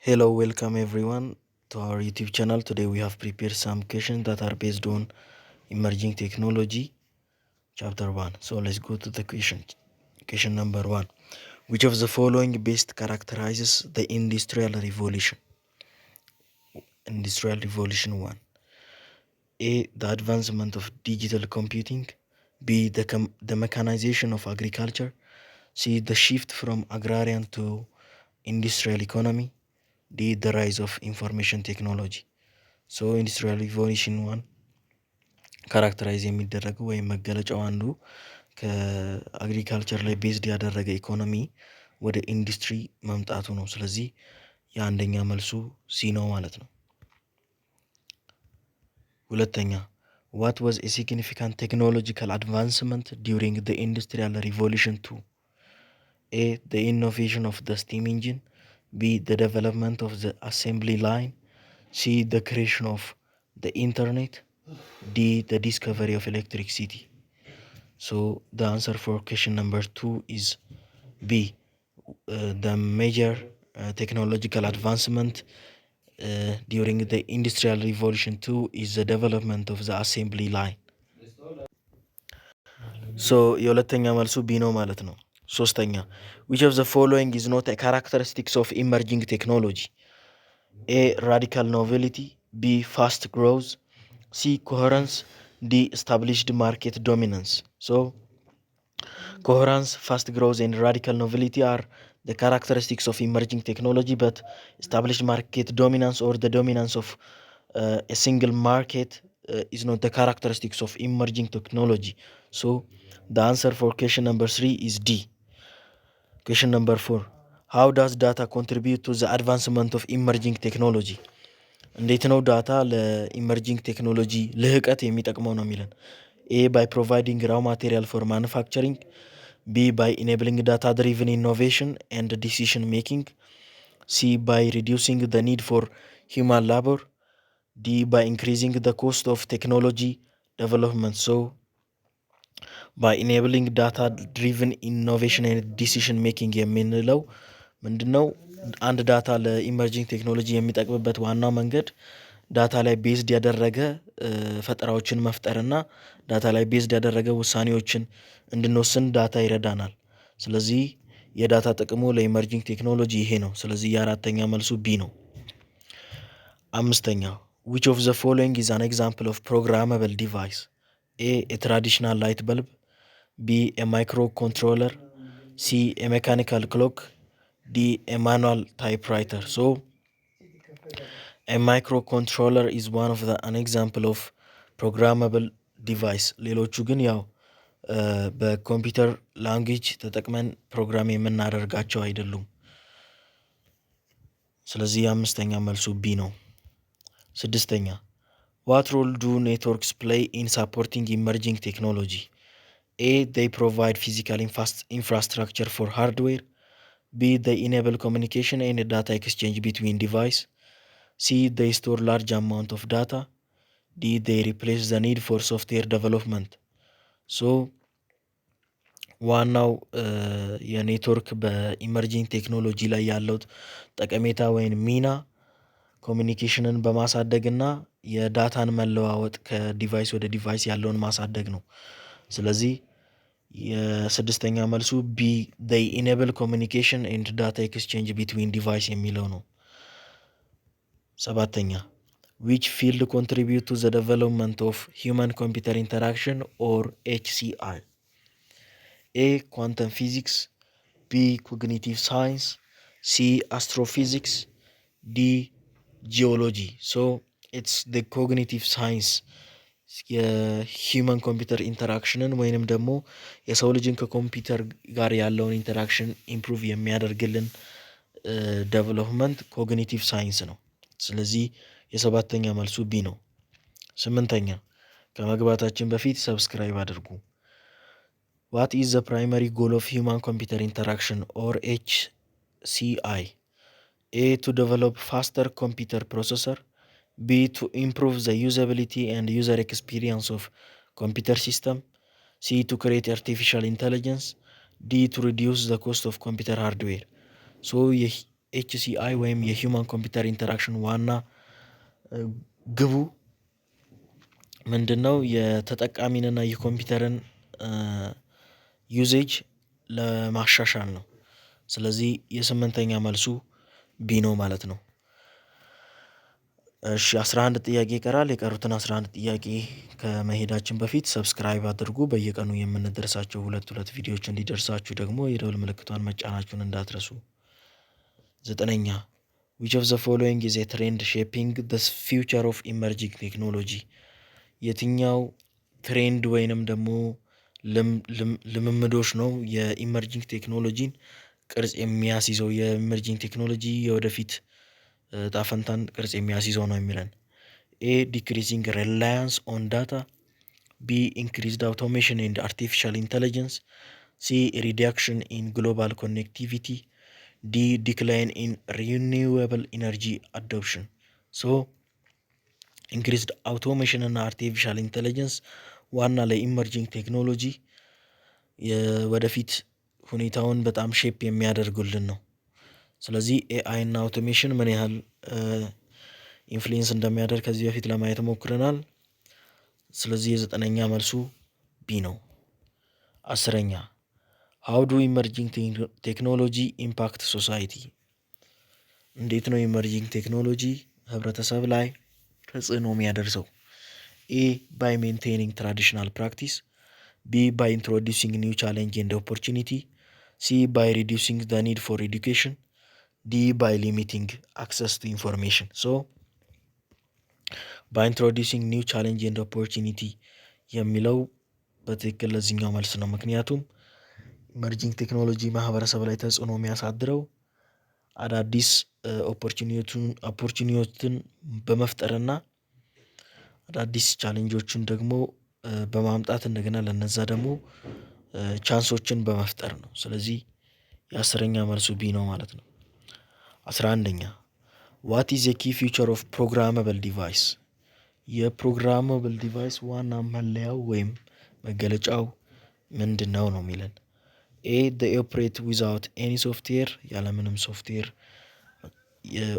Hello, welcome everyone to our YouTube channel. Today we have prepared some questions that are based on emerging technology, chapter 1. So let's go to the question. Question number 1. Which of the following best characterizes the Industrial Revolution? Industrial Revolution 1. A. The advancement of digital computing. B. The mechanization of agriculture. C. The shift from agrarian to industrial economy. D. The rise of information technology. ሶ ኢንዱስትሪያል ሪቮሉሽን ዋን ካራክተራይዝ የሚደረገው ወይም መገለጫው አንዱ ከአግሪካልቸር ላይ ቤዝድ ያደረገ ኢኮኖሚ ወደ ኢንዱስትሪ መምጣቱ ነው። ስለዚህ የአንደኛ መልሱ ሲ ነው ማለት ነው። ሁለተኛ what was a significant technological advancement during the industrial revolution 2? A. The innovation of the steam engine. B. The development of the assembly line. C. The creation of the internet. D. The discovery of electricity. So the answer for question number 2 is B. The major technological advancement during the Industrial Revolution 2 is the development of the assembly line. So የሁለተኛ መልሱ ቢ ነው ማለት ነው። ሶስተኛ which of the following is not a characteristics of emerging technology? A. Radical novelty. B. Fast growth. C. Coherence. D. Established market dominance. So coherence, fast growth and radical novelty are the characteristics of emerging technology, but established market dominance or the dominance of a single market is not the characteristics of emerging technology. So the answer for question number 3 is D. Question number 4. How does data contribute to the advancement of emerging technology? እንዴት ነው ዳታ ለኢመርጂንግ ቴክኖሎጂ ልህቀት የሚጠቅመው ነው የሚለን። A. By providing raw material for manufacturing. B. By enabling data driven innovation and decision making. C. By reducing the need for human labor. D. By increasing the cost of technology development. So by enabling data driven innovation and decision making የምንለው ምንድነው? አንድ ዳታ ለኢመርጂንግ ቴክኖሎጂ የሚጠቅምበት ዋናው መንገድ ዳታ ላይ ቤዝድ ያደረገ ፈጠራዎችን መፍጠርና ዳታ ላይ ቤዝድ ያደረገ ውሳኔዎችን እንድንወስን ዳታ ይረዳናል። ስለዚህ የዳታ ጥቅሙ ለኢመርጂንግ ቴክኖሎጂ ይሄ ነው። ስለዚህ የአራተኛ መልሱ ቢ ነው። አምስተኛ which of the following is an example of programmable device? A. A traditional light bulb. B. A microcontroller. C. A mechanical clock. D. A manual typewriter. So a microcontroller is one of an example of programmable device. ሌሎቹ ግን ያው በኮምፒውተር ላንጉጅ ተጠቅመን ፕሮግራም የምናደርጋቸው አይደሉም። ስለዚህ የአምስተኛ መልሱ ቢ ነው። ስድስተኛ what role do networks play in supporting emerging technology? A. They provide physical infrastructure for hardware. B. They enable communication and data exchange between devices. C. They store large amount of data. D. They replace the need for software development. So ዋናው የኔትወርክ በኢመርጂንግ ቴክኖሎጂ ላይ ያለው ጠቀሜታ ወይም ሚና ኮሚኒኬሽንን በማሳደግና የዳታን መለዋወጥ ከዲቫይስ ወደ ዲቫይስ ያለውን ማሳደግ ነው። ስለዚህ የስድስተኛ መልሱ ቢ they enable communication and data exchange between device የሚለው ነው። ሰባተኛ which field contribute to the development of human computer interaction or HCI? A. Quantum physics. B. Cognitive science. C. Astrophysics. D. Geology. So it's the cognitive science የሂውመን ኮምፒውተር ኢንተራክሽንን ወይንም ደግሞ የሰው ልጅን ከኮምፒውተር ጋር ያለውን ኢንተራክሽን ኢምፕሩቭ የሚያደርግልን ዴቨሎፕመንት ኮግኒቲቭ ሳይንስ ነው። ስለዚህ የሰባተኛ መልሱ ቢ ነው። ስምንተኛ ከመግባታችን በፊት ሰብስክራይብ አድርጉ። What is the primary goal of human computer interaction or HCI? A. To develop faster computer processor. B. To improve the usability and user experience of computer system. C. To create artificial intelligence. D. To reduce the cost of computer hardware. So ኤችሲአይ ወይም የሂውማን ኮምፒውተር ኢንተራክሽን ዋና ግቡ ምንድን ነው? የተጠቃሚንና የኮምፒውተርን ዩዜጅ ለማሻሻል ነው። ስለዚህ የስምንተኛ መልሱ ቢ ነው ማለት ነው። እሺ 11 ጥያቄ ይቀራል። የቀሩትን 11 ጥያቄ ከመሄዳችን በፊት ሰብስክራይብ አድርጉ። በየቀኑ የምንደርሳቸው ሁለት ቪዲዮዎች እንዲደርሳችሁ ደግሞ የደውል ምልክቷን መጫናችሁን እንዳትረሱ። 9ኛ which of the following is a trend shaping the future of emerging technology? የትኛው ትሬንድ ወይንም ደግሞ ልምምዶች ነው የኢመርጂንግ ቴክኖሎጂን ቅርጽ የሚያስይዘው? የኢመርጂንግ ቴክኖሎጂ የወደፊት ጣፈንታን ቅርጽ የሚያስይዘው ነው የሚለን። ኤ ዲክሪዚንግ ሪላያንስ ኦን ዳታ፣ ቢ ኢንክሪዝድ አውቶሜሽን ኤንድ አርቲፊሻል ኢንተለጀንስ፣ ሲ ሪዳክሽን ኢን ግሎባል ኮኔክቲቪቲ፣ ዲ ዲክላይን ኢን ሪኒዌብል ኢነርጂ አዶፕሽን። ሶ ኢንክሪዝድ አውቶሜሽን እና አርቲፊሻል ኢንተለጀንስ ዋና ለኢመርጂንግ ቴክኖሎጂ የወደፊት ሁኔታውን በጣም ሼፕ የሚያደርጉልን ነው። ስለዚህ ኤአይ እና አውቶሜሽን ምን ያህል ኢንፍሉዌንስ እንደሚያደርግ ከዚህ በፊት ለማየት ሞክረናል። ስለዚህ የዘጠነኛ መልሱ ቢ ነው። 10ኛ ሃው ዱ ኢመርጂንግ ቴክኖሎጂ ኢምፓክት ሶሳይቲ? እንዴት ነው ኢመርጂንግ ቴክኖሎጂ ህብረተሰብ ላይ ተጽዕኖ የሚያደርሰው? ኤ ባይ ሜንቴኒንግ ትራዲሽናል ፕራክቲስ፣ ቢ ባይ ኢንትሮዲውሲንግ ኒው ቻሌንጅ ኤንድ ኦፖርቹኒቲ፣ ሲ ባይ ሪዲዩሲንግ ዘ ኒድ ፎር ኤዱኬሽን፣ ዲ ባይ ሊሚቲንግ አክሰስ ቱ ኢንፎርሜሽን። ሶ ባይ ኢንትሮዲውሲንግ ኒው ቻሌንጅ ኤንድ ኦፖርቹኒቲ የሚለው በትክክል ለዚህኛው መልስ ነው። ምክንያቱም ኢመርጂንግ ቴክኖሎጂ ማህበረሰብ ላይ ተጽዕኖ የሚያሳድረው አዳዲስ ኦፖርቹኒቲዎችን በመፍጠርና አዳዲስ ቻሌንጆችን ደግሞ በማምጣት እንደገና ለነዛ ደግሞ ቻንሶችን በመፍጠር ነው። ስለዚህ የአስረኛ መልሱ ቢ ነው ማለት ነው። 11ኛ ዋት ኢዝ ኪ ፊቸር ኦፍ ፕሮግራመብል ዲቫይስ? የፕሮግራመብል ዲቫይስ ዋና መለያው ወይም መገለጫው ምንድን ነው ነው የሚለን። ኤ ኦፕሬት ዊዛውት ኤኒ ሶፍትዌር፣ ያለምንም ሶፍትዌር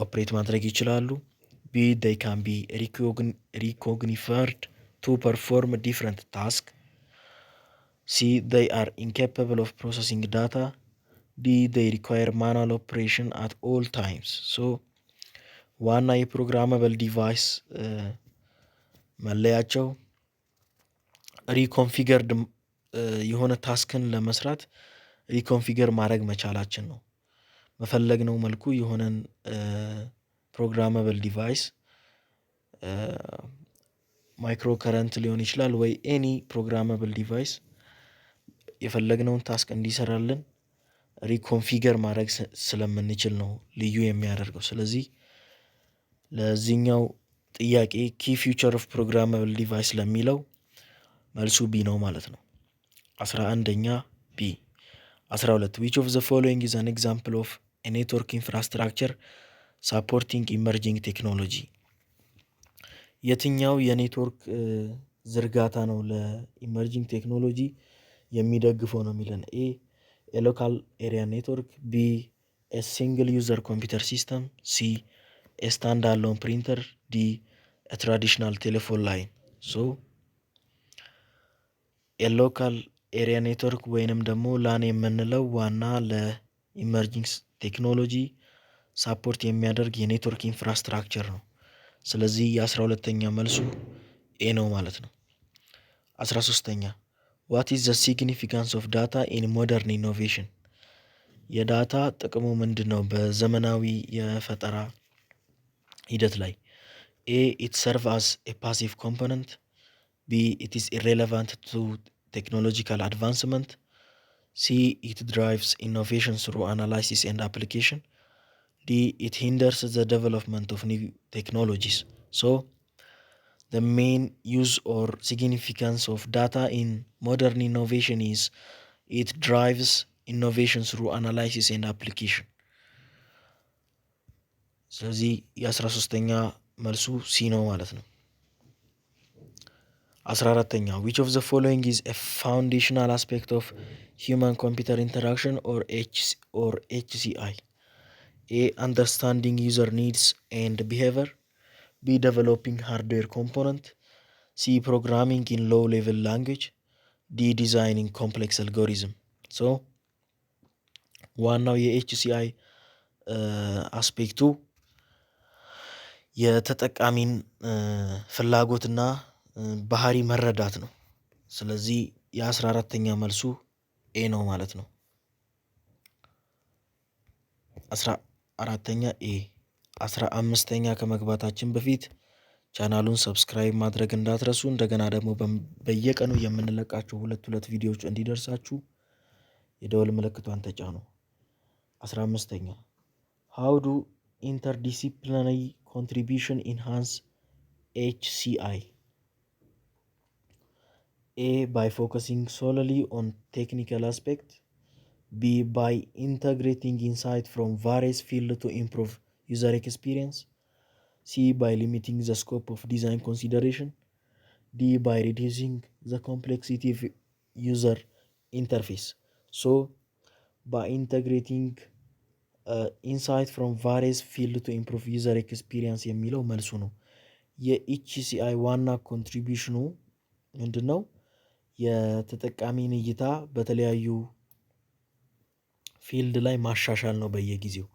ኦፕሬት ማድረግ ይችላሉ። ቢ they can be recognized to perform different tasks. C they are incapable of processing data. D they require manual operation at all times. So ዋና የፕሮግራመብል ዲቫይስ መለያቸው ሪኮንፊገርድ የሆነ ታስክን ለመስራት ሪኮንፊገር ማድረግ መቻላችን ነው። በፈለግነው መልኩ የሆነን ፕሮግራመብል ዲቫይስ ማይክሮ ከረንት ሊሆን ይችላል ወይ ኤኒ ፕሮግራመብል ዲቫይስ የፈለግነውን ታስክ እንዲሰራልን ሪኮንፊገር ማድረግ ስለምንችል ነው ልዩ የሚያደርገው። ስለዚህ ለዚህኛው ጥያቄ ኪ ፊውቸር ኦፍ ፕሮግራመብል ዲቫይስ ለሚለው መልሱ ቢ ነው ማለት ነው። 11ኛ ቢ። 12 which of the following is an example of a network infrastructure supporting emerging technology? የትኛው የኔትወርክ ዝርጋታ ነው ለኢመርጂንግ ቴክኖሎጂ የሚደግፈው ነው የሚለን። ኤ የሎካል ኤሪያ ኔትወርክ፣ ቢ ሲንግል ዩዘር ኮምፒውተር ሲስተም፣ ሲ ስታንድ አሎን ፕሪንተር፣ ዲ ትራዲሽናል ቴሌፎን ላይን። ሶ የሎካል ኤሪያ ኔትወርክ ወይንም ደግሞ ላን የምንለው ዋና ለኢመርጂንግ ቴክኖሎጂ ሳፖርት የሚያደርግ የኔትወርክ ኢንፍራስትራክቸር ነው። ስለዚህ የ12ተኛ መልሱ ኤ ነው ማለት ነው። 13ኛ ዋት ኢዝ ዘ ሲግኒፊካንስ ኦፍ ዳታ ኢን ሞደርን ኢኖቬሽን? የዳታ ጥቅሙ ምንድን ነው በዘመናዊ የፈጠራ ሂደት ላይ? ኤ ኢት ሰርቭ አስ ኤ ፓሲቭ ኮምፖነንት፣ ቢ ኢት ኢዝ ኢሬሌቫንት ቱ ቴክኖሎጂካል አድቫንስመንት፣ ሲ ኢት ድራይቭስ ኢኖቬሽን ስሩ አናላይሲስ ኤንድ አፕሊኬሽን፣ ዲ ኢት ሂንደርስ ዘ ዴቨሎፕመንት ኦፍ ኒው ቴክኖሎጂስ። ሶ the main use or significance of data in modern innovation is it drives innovation through analysis and application. ስለዚህ የ13ኛ መልሱ ሲ ነው ማለት ነው። 14ኛ which of the following is a foundational aspect of human computer interaction or HCI? ኤ አንደርስታንዲንግ ዩዘር ኒድስ ኤንድ ቢሄቨር፣ ቢ ዴቨሎፒንግ ሃርድዌር ኮምፖነንት፣ ሲ ፕሮግራሚንግ ኢን ሎው ሌቭል ላንጉጅ፣ ዲ ዲዛይኒንግ ኮምፕሌክስ አልጎሪዝም። ሶ ዋናው የኤችሲአይ አስፔክቱ የተጠቃሚን ፍላጎትና ባህሪ መረዳት ነው። ስለዚህ የ14ተኛ መልሱ ኤ ነው ማለት ነው። 14ተኛ ኤ። 15ተኛ ከመግባታችን በፊት ቻናሉን ሰብስክራይብ ማድረግ እንዳትረሱ። እንደገና ደግሞ በየቀኑ የምንለቃቸው ሁለት ቪዲዮዎች እንዲደርሳችሁ የደወል ምልክቷን ተጫኑ። 15ተኛ ሃው ዱ ኢንተርዲሲፕሊናሪ ኮንትሪቢሽን ኢንሃንስ HCI? A by focusing solely on technical aspect, B by integrating insight from various fields to improve user experience, C by limiting the scope of design consideration, D by reducing the complexity of user interface. So by integrating ኢንሳይት ፍሮም ቫሪየስ ፊልድ ቱ ኢምፕሩቭ ዩዘር ኤክስፒሪየንስ የሚለው መልሱ ነው። የኤችሲአይ ዋና ኮንትሪቢሽኑ ምንድን ነው? የተጠቃሚን እይታ በተለያዩ ፊልድ ላይ ማሻሻል ነው በየጊዜው።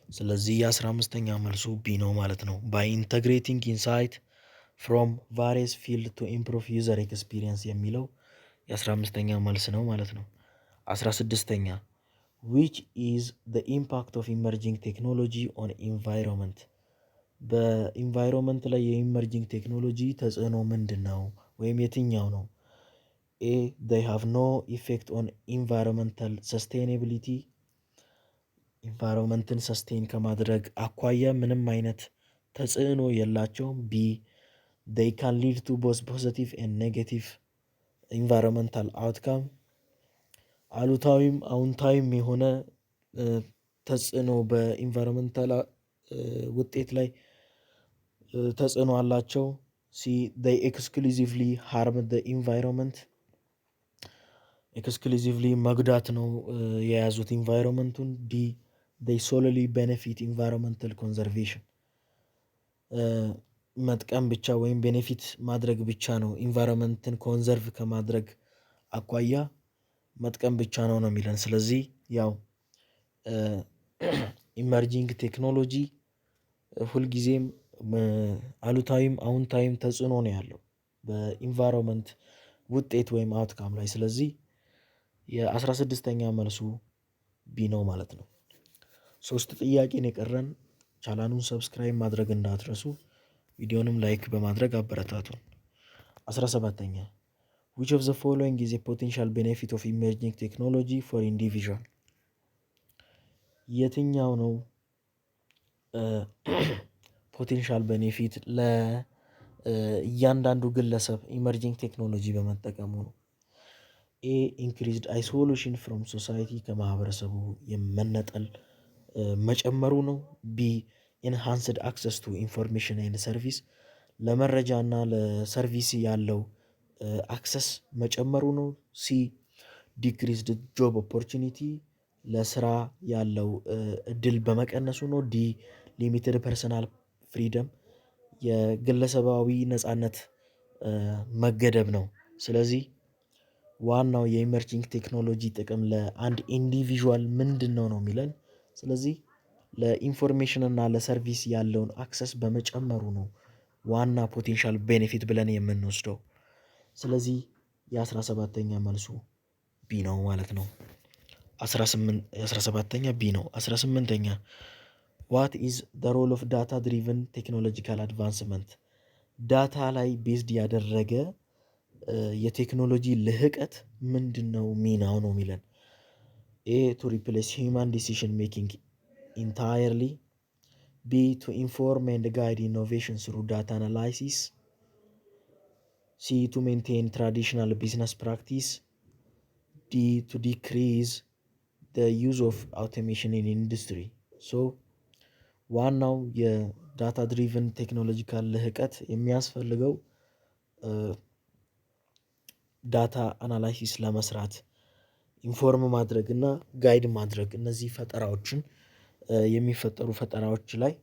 ስለዚህ የ15ተኛ መልሱ ቢ ነው ማለት ነው። ባይ ኢንተግሬቲንግ ኢንሳይት ፍሮም ቫሪየስ ፊልድ ቱ ኢምፕሩቭ ዩዘር ኤክስፒሪየንስ የሚለው የ15ተኛ መልስ ነው ማለት ነው። 16ተኛ which is the impact of emerging technology on environment? በኢንቫይሮንመንት ላይ የኢመርጂንግ ቴክኖሎጂ ተጽዕኖ ምንድን ነው ወይም የትኛው ነው? ኤ they have no effect on environmental sustainability፣ ኢንቫይሮንመንትን ሰስቴን ከማድረግ አኳያ ምንም አይነት ተጽዕኖ የላቸውም። ቢ they can lead to both positive and negative environmental outcome፣ አሉታዊም አውንታዊም የሆነ ተጽዕኖ በኢንቫይሮንመንታል ውጤት ላይ ተጽዕኖ አላቸው። ሲ they exclusively harm the environment፣ ኤክስክሉዚቭሊ መጉዳት ነው የያዙት ኢንቫይሮንመንቱን። ዲ they solely benefit environmental conservation፣ መጥቀም ብቻ ወይም ቤኔፊት ማድረግ ብቻ ነው ኢንቫይሮንመንትን ኮንዘርቭ ከማድረግ አኳያ መጥቀም ብቻ ነው የሚለን። ስለዚህ ያው ኢመርጂንግ ቴክኖሎጂ ሁልጊዜም አሉታዊም አውንታዊም ተጽዕኖ ነው ያለው በኢንቫይሮንመንት ውጤት ወይም አውትካም ላይ። ስለዚህ የ16ተኛ መልሱ ቢ ነው ማለት ነው። 3 ጥያቄን የቀረን። ቻናሉን ሰብስክራይብ ማድረግ እንዳትረሱ፣ ቪዲዮንም ላይክ በማድረግ አበረታቱን። 17ተኛ which of the following is a potential benefit of emerging technology for individual? የትኛው ነው ፖቴንሻል ቤኔፊት ለእያንዳንዱ ግለሰብ ኢመርጂንግ ቴክኖሎጂ በመጠቀሙ ነው? ኤ ኢንክሪዝድ አይሶሌሽን ፍሮም ሶሳይቲ፣ ከማህበረሰቡ የመነጠል መጨመሩ ነው። ቢ ኢንሃንስድ አክሰስ ቱ ኢንፎርሜሽን ኤንድ ሰርቪስ፣ ለመረጃ እና ለሰርቪስ ያለው አክሰስ መጨመሩ ነው። ሲ ዲክሪዝድ ጆብ ኦፖርቹኒቲ፣ ለስራ ያለው እድል በመቀነሱ ነው። ዲ ሊሚትድ ፐርሰናል ፍሪደም፣ የግለሰባዊ ነፃነት መገደብ ነው። ስለዚህ ዋናው የኢመርጂንግ ቴክኖሎጂ ጥቅም ለአንድ ኢንዲቪዥዋል ምንድን ነው የሚለን። ስለዚህ ለኢንፎርሜሽን እና ለሰርቪስ ያለውን አክሰስ በመጨመሩ ነው ዋና ፖቴንሻል ቤኔፊት ብለን የምንወስደው። ስለዚህ የ17ተኛ መልሱ ቢ ነው ማለት ነው። 17ተኛ ቢ ነው። 18ተኛ ዋት ኢዝ ዘ ሮል ኦፍ ዳታ ድሪቨን ቴክኖሎጂካል አድቫንስመንት? ዳታ ላይ ቤዝድ ያደረገ የቴክኖሎጂ ልህቀት ምንድን ነው ሚናው ነው የሚለን። ኤ ቱ ሪፕሌስ ሂውማን ዲሲሽን ሜኪንግ ኢንታየርሊ፣ ቢ ቱ ኢንፎርም ኤንድ ጋይድ ኢኖቬሽን ስሩ ዳታ አናላይሲስ፣ ሲ ቱ ሜንቴን ትራዲሽናል ቢዝነስ ፕራክቲስ፣ ዲ ቱ ዲክሪዝ the use of automation in industry። ሶ ዋናው የዳታ ድሪቨን ቴክኖሎጂካል ልህቀት የሚያስፈልገው ዳታ አናላይሲስ ለመስራት ኢንፎርም ማድረግ እና ጋይድ ማድረግ፣ እነዚህ ፈጠራዎችን የሚፈጠሩ ፈጠራዎች ላይ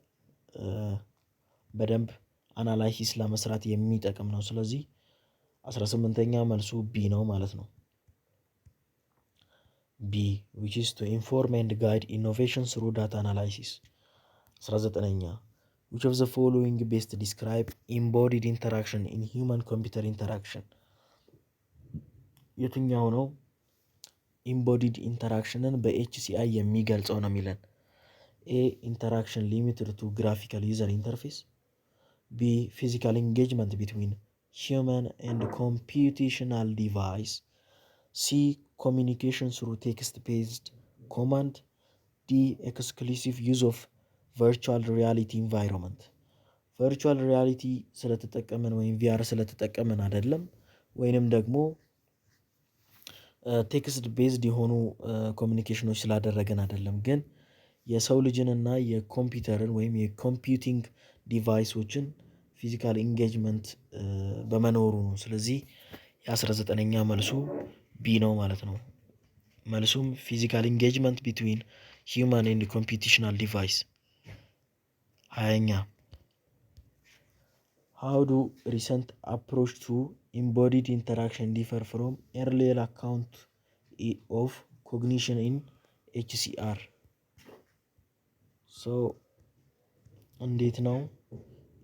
በደንብ አናላይሲስ ለመስራት የሚጠቅም ነው። ስለዚህ 18ኛ መልሱ ቢ ነው ማለት ነው። ቢ which is to inform and guide innovation through data analysis። 19ኛ which of the following best describe embodied interaction in human computer interaction? የትኛው ነው ኢምቦዲድ ኢንተራክሽንን በኤችሲአይ የሚገልጸው ነው የሚለን። ኤ ኢንተራክሽን ሊሚትድ ቱ ግራፊካል ዩዘር ኢንተርፌስ፣ ቢ ፊዚካል ኢንጌጅመንት ቢትዊን ሂውመን ኤንድ ኮምፒውቴሽናል ዲቫይስ፣ ሲ ኮሚኒኬሽን ስሩ ቴክስት ቤዝድ ኮማንድ፣ ዲ ኤክስክሉሲቭ ዩዝ ኦፍ ቨርቹዋል ሪያሊቲ ኢንቫይሮንመንት። ቨርቹዋል ሪያሊቲ ስለተጠቀምን ወይም ቪአር ስለተጠቀምን አይደለም፣ ወይንም ደግሞ ቴክስት ቤዝድ የሆኑ ኮሚኒኬሽኖች ስላደረገን አይደለም፣ ግን የሰው ልጅንና የኮምፒውተርን ወይም የኮምፒውቲንግ ዲቫይሶችን ፊዚካል ኢንጌጅመንት በመኖሩ ነው። ስለዚህ የ19ኛ መልሱ ቢ ነው ማለት ነው። መልሱም ፊዚካል ኢንጌጅመንት ቢትዊን ሂውማን ኤንድ ኮምፒውቴሽናል ዲቫይስ። 20ኛ ሃው ዱ ሪሰንት አፕሮች ቱ ኢምቦዲድ ኢንተራክሽን ዲፈር ፍሮም ኤርሊየር አካውንት ኦፍ ኮግኒሽን ኢን ኤችሲአር? እንዴት ነው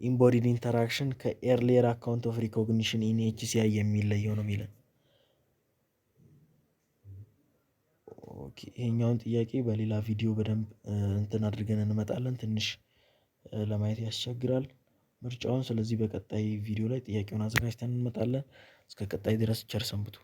ኢምቦዲድ ኢንተራክሽን ከኤርሊየር አካውንት ኦፍ ሪኮግኒሽን ኢን ኤችሲአይ የሚለየው ነው የሚለን። ይሄኛውን ጥያቄ በሌላ ቪዲዮ በደንብ እንትን አድርገን እንመጣለን። ትንሽ ለማየት ያስቸግራል ምርጫውን። ስለዚህ በቀጣይ ቪዲዮ ላይ ጥያቄውን አዘጋጅተን እንመጣለን። እስከ ቀጣይ ድረስ ቸር ሰንብቱ።